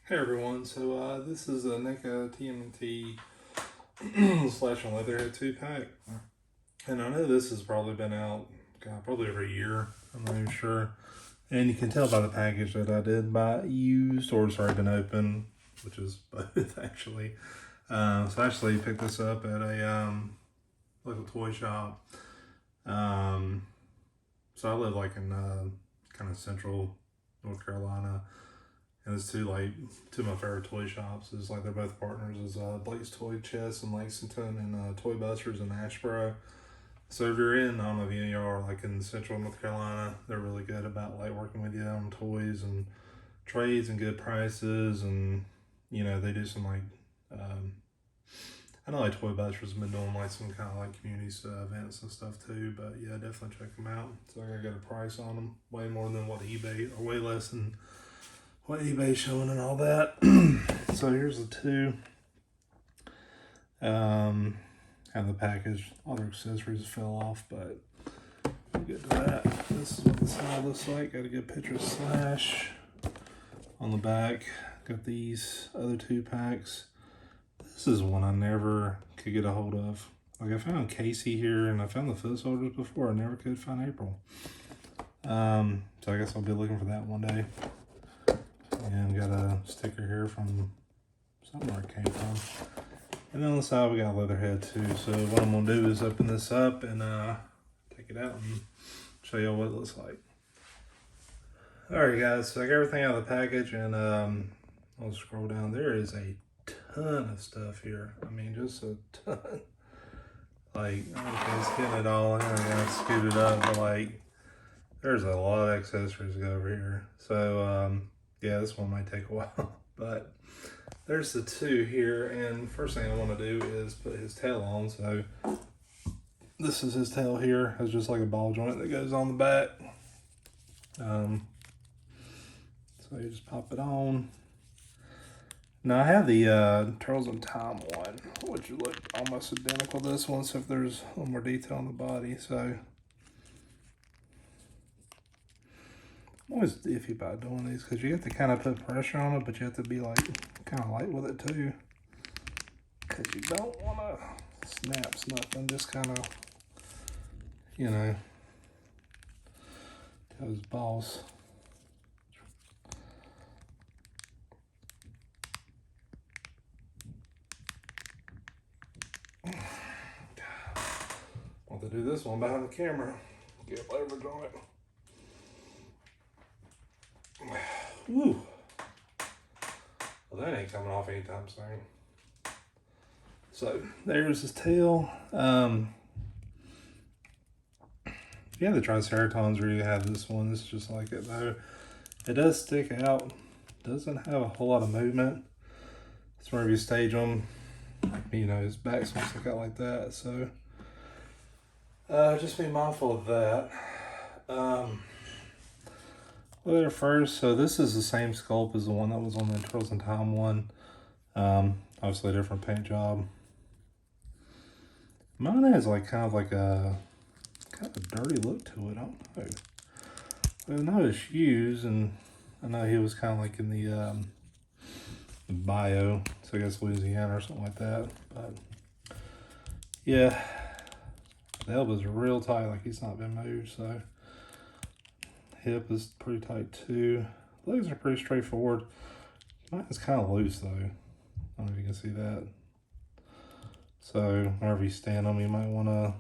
Hey everyone, so this is a NECA TMNT slash Leatherhead 2-pack. And I know this has probably been out, God, probably over a year. I'm not even sure. And you can tell by the package that I did buy used or it's already been open, which is both actually. So I actually picked this up at a local toy shop. So I live like in kind of central North Carolina. And it's two of my favorite toy shops. Is like they're both partners. Is Blake's Toy Chest in Lexington and Toy Busters in Asheboro. So if you're in, I don't know if any of you are like in Central North Carolina, they're really good about like working with you on toys and trades and good prices, and they do some like I know like Toy Busters have been doing like some kind of like community events and stuff too. But yeah, definitely check them out. So I gotta get a price on them, way more than what eBay, or way less than what eBay's showing and all that. So here's the two. Have the package. All their accessories fell off, but we'll get to that. This is what the side looks like. Got a good picture of Slash on the back. Got these other 2-packs. This is one I never could get a hold of. Like I found Casey here and I found the foot soldiers before. I never could find April. So I guess I'll be looking for that one day. And got a sticker here from somewhere it came from. And then on the side we got Leatherhead too. So what I'm gonna do is open this up and take it out and show you what it looks like. Alright guys, so I got everything out of the package, and I'll scroll down. There is a ton of stuff here. I mean, just a ton. Like, okay, it's getting it all in. I gotta scoot it up, but like, there's a lot of accessories to go over here. So yeah, this one might take a while, but there's the two here. And first thing I want to do is put his tail on. So this is his tail here. It's just like a ball joint that goes on the back. So you just pop it on. Now I have the Turtles in Time one, which look almost identical to this one, except there's a little more detail on the body. So I'm always iffy about doing these because you have to kind of put pressure on it, but you have to be like kind of light with it too, because you don't want to snap nothing. Just kind of, those balls. Want to do this one behind the camera. Get leverage on it. Woo. Well, that ain't coming off anytime soon. So there's his tail. If you have the Triceratons or you have this one, it's just like it though. It does stick out. Doesn't have a whole lot of movement. It's whenever you stage them, his back's gonna stick out like that. So just be mindful of that. Well, there first, so this is the same sculpt as the one that was on the Turtles in Time one. Obviously a different paint job. Mine has like kind of a dirty look to it. I don't know. I know his shoes, and I know he was kind of like in the bio, so I guess Louisiana or something like that. But yeah, the elbow's real tight, like he's not been moved. So hip is pretty tight too. Legs are pretty straightforward. Mine is kind of loose though. I don't know if you can see that. So whenever you stand on them, you might want to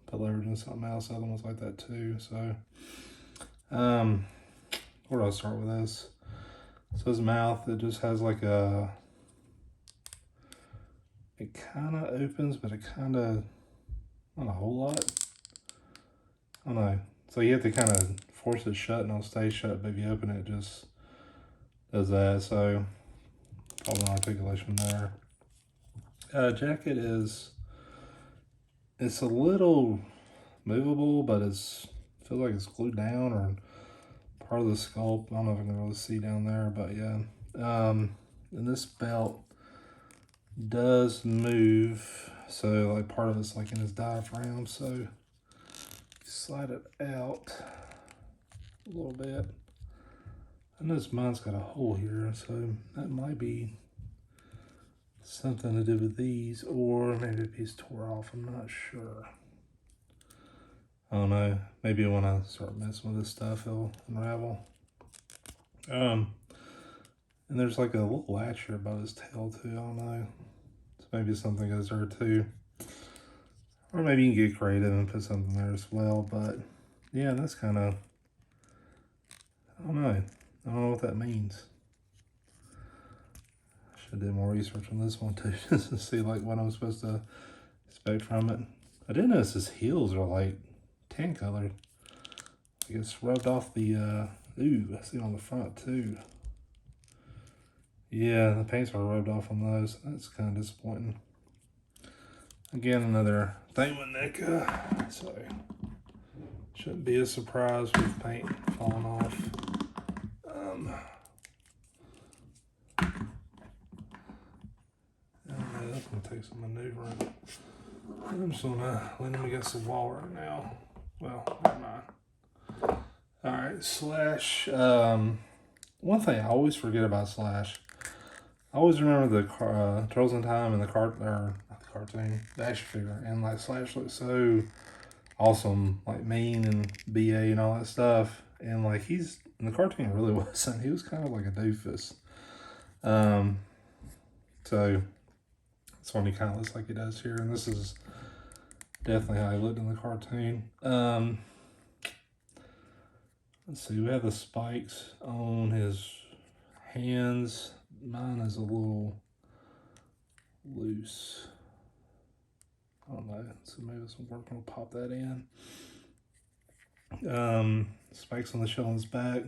put leverage in something else. Other ones like that too. So where do I start with this? So his mouth, it just has like it kind of opens, but it kind of, not a whole lot. I don't know. So you have to kind of force it shut and it'll stay shut, but if you open it, it just does that. So probably no articulation there. Jacket it's a little movable, but feels like it's glued down or part of the sculpt. I don't know if I can really see down there, but yeah. And this belt does move, so like part of it's like in his diaphragm, so slide it out a little bit. I noticed mine's got a hole here, so that might be something to do with these, or maybe a piece tore off, I'm not sure. I don't know, maybe when I start messing with this stuff, it'll unravel. And there's like a little latch here above his tail too, I don't know. So maybe something goes there too. Or maybe you can get creative and put something there as well, but yeah, that's kind of, I don't know what that means. I should do more research on this one too, just to see like what I'm supposed to expect from it. I did notice his heels are like tan colored. I guess rubbed off the, ooh, I see it on the front too. Yeah, the paints are rubbed off on those. That's kind of disappointing. Again, another thing with NECA, so shouldn't be a surprise with paint falling off. That's gonna take some maneuvering. I'm just gonna lean him against the wall right now. Well, never mind. All right, Slash. One thing I always forget about Slash. I always remember the Turtles in Time and the cartoon, the action figure, and like Slash looks so awesome, like mean and BA and all that stuff. And like he's in the cartoon really wasn't. He was kind of like a doofus. So that's when he kind of looks like he does here, and this is definitely how he looked in the cartoon. Let's see, we have the spikes on his hands. Mine is a little loose. I don't know, so maybe this will work. We'll pop that in. Spikes on the shell on his back,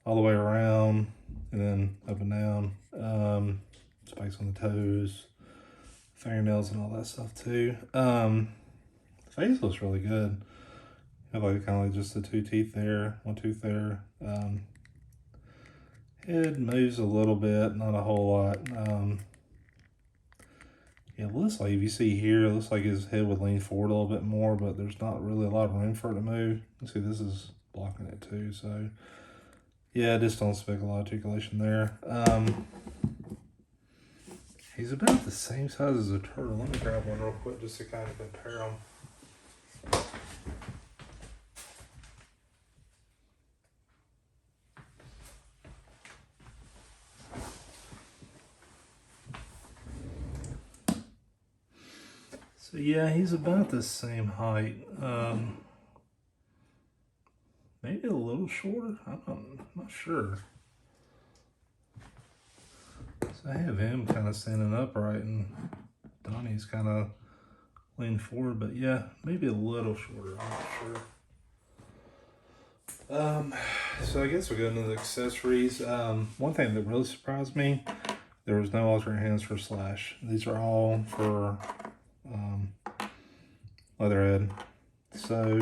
all the way around, and then up and down. Spikes on the toes, fingernails, and all that stuff too. The face looks really good. I have like kind of like just the two teeth there, one tooth there. Head moves a little bit, not a whole lot. Yeah, it looks like, if you see here, it looks like his head would lean forward a little bit more, but there's not really a lot of room for it to move. You see, this is blocking it too, so yeah, I just don't expect a lot of articulation there. He's about the same size as a turtle. Let me grab one real quick just to kind of compare them. So yeah, he's about the same height. Maybe a little shorter. I'm not sure. So I have him kind of standing upright, and Donnie's kind of leaning forward. But yeah, maybe a little shorter. I'm not sure. So I guess we'll go into the accessories. One thing that really surprised me, there was no alternate hands for Slash. These are all for Leatherhead. So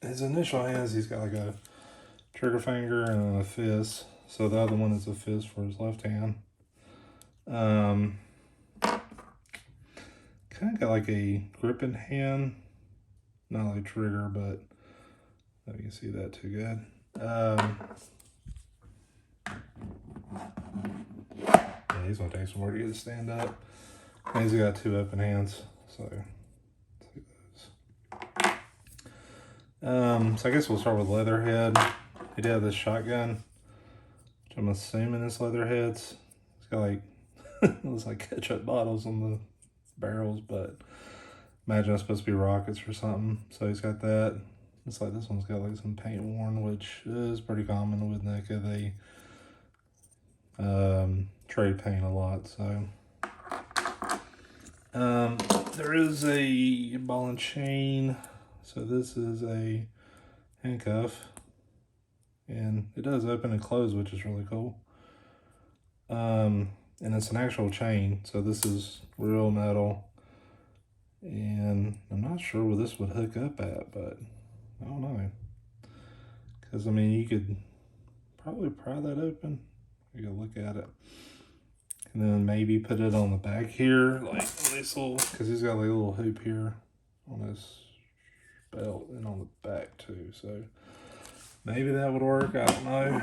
his initial hands, he's got like a trigger finger and a fist. So the other one is a fist for his left hand. Kind of got like a gripping hand, not like trigger, but you can see that too good. Yeah, he's gonna take some more to get it to stand up. And he's got two open hands, so. So I guess we'll start with Leatherhead. He did have this shotgun, which I'm assuming is Leatherhead's. It's got like, it looks like ketchup bottles on the barrels, but imagine it's supposed to be rockets or something. So he's got that. It's like this one's got like some paint worn, which is pretty common with NECA. They trade paint a lot, so. There is a ball and chain. So this is a handcuff, and it does open and close, which is really cool. And it's an actual chain, so this is real metal. And I'm not sure where this would hook up at, but I don't know. Because, I mean, you could probably pry that open. You can look at it. And then maybe put it on the back here, like on this little, because he's got like a little hoop here on this belt and on the back too. So maybe that would work. I don't know.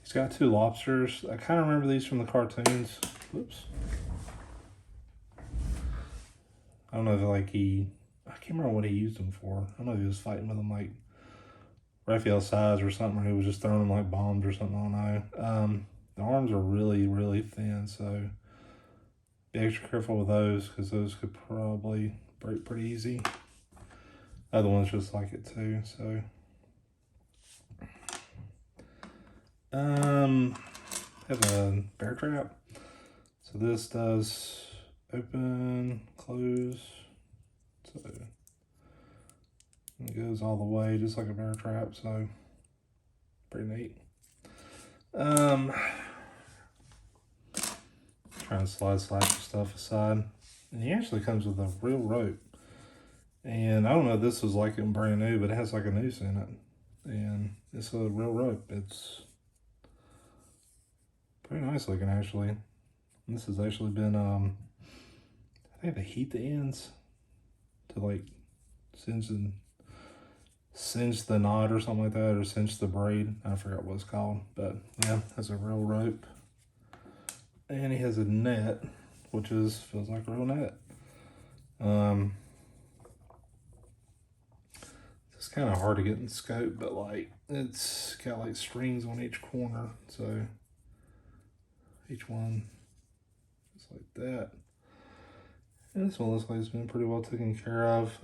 He's got 2 lobsters. I kind of remember these from the cartoons. Whoops. I don't know if like I can't remember what he used them for. I don't know if he was fighting with them like Raphael size or something, or he was just throwing them like bombs or something. I don't know. The arms are really, really thin, so be extra careful with those because those could probably break pretty easy. Other ones just like it too, so. Have a bear trap. So this does open, close, so it goes all the way just like a bear trap, so pretty neat. Trying to slash the stuff aside, and he actually comes with a real rope. And I don't know if this was like it brand new, but it has like a noose in it, and it's a real rope. It's pretty nice looking actually. And this has actually been I think they heat the ends to like singe the knot or something like that, or cinch the braid. I forgot what it's called, but yeah, has a real rope. And he has a net, which feels like a real net. It's kind of hard to get in scope, but like it's got like strings on each corner, so each one just like that. And this one looks like it's been pretty well taken care of.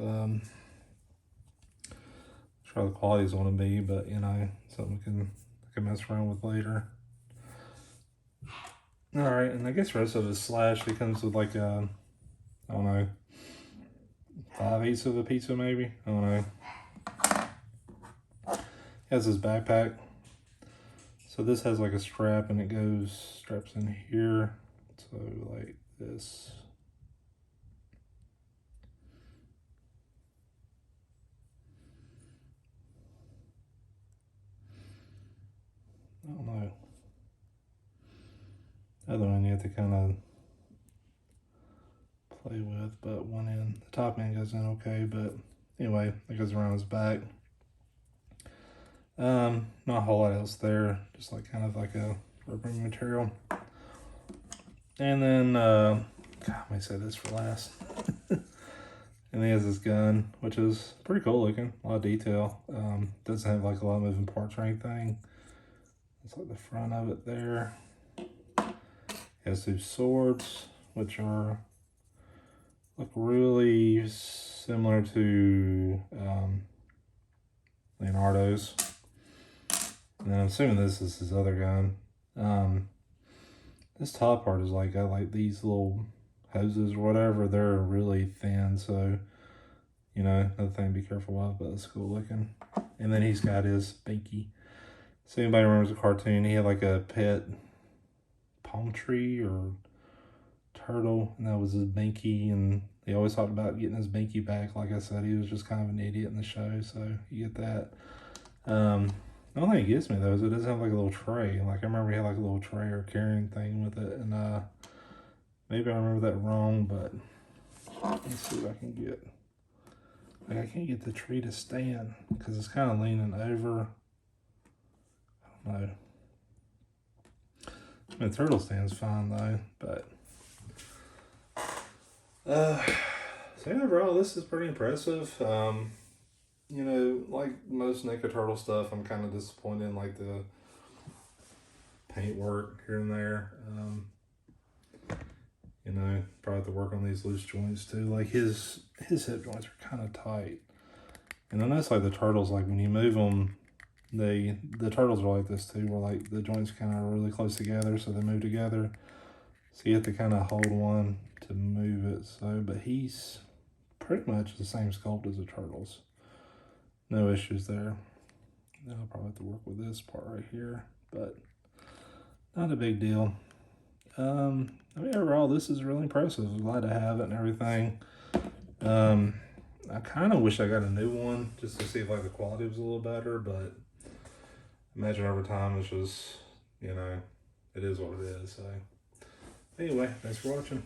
Sure the quality's going to be, but you know, something I can mess around with later. All right, and I guess the rest of his slash, it comes with like a, I don't know, 5/8 of a pizza maybe. I don't know. He has his backpack. So this has like a strap, and it straps in here. So like this. I don't know. The other one you have to kind of play with, but one end, the top end goes in okay, but anyway, it goes around his back. Not a whole lot else there, just like kind of like a rubber material. And then, God, I may say this for last. And he has this gun, which is pretty cool looking, a lot of detail. Doesn't have like a lot of moving parts or anything. It's like the front of it there. He has 2 swords, which look really similar to Leonardo's. And I'm assuming this is his other gun. This top part is like, got like these little hoses or whatever. They're really thin, so you know, another thing to be careful of, but it's cool looking. And then he's got his binky. So anybody remembers the cartoon, he had like a pet palm tree or turtle, and that was his binky, and he always talked about getting his binky back. Like I said, he was just kind of an idiot in the show, so you get that. The only thing it gets me though is it doesn't have like a little tray. Like I remember he had like a little tray or carrying thing with it, and maybe I remember that wrong, but let's see if I can get. Like I can't get the tree to stand because it's kind of leaning over. I don't know. I mean, the turtle stands fine though, but so overall this is pretty impressive. You know, like most NECA turtle stuff, I'm kind of disappointed in like the paint work here and there. You know, probably have to work on these loose joints too. Like his hip joints are kind of tight. And I notice like the turtles, like when you move them, the turtles are like this too, where like the joints kind of are really close together, so they move together. So you have to kind of hold one to move it. So, but he's pretty much the same sculpt as the turtles. No issues there. Then I'll probably have to work with this part right here, but not a big deal. I mean, overall, this is really impressive. I'm glad to have it and everything. I kind of wish I got a new one just to see if like the quality was a little better, but imagine over time it's just, you know, it is what it is. So anyway, thanks for watching.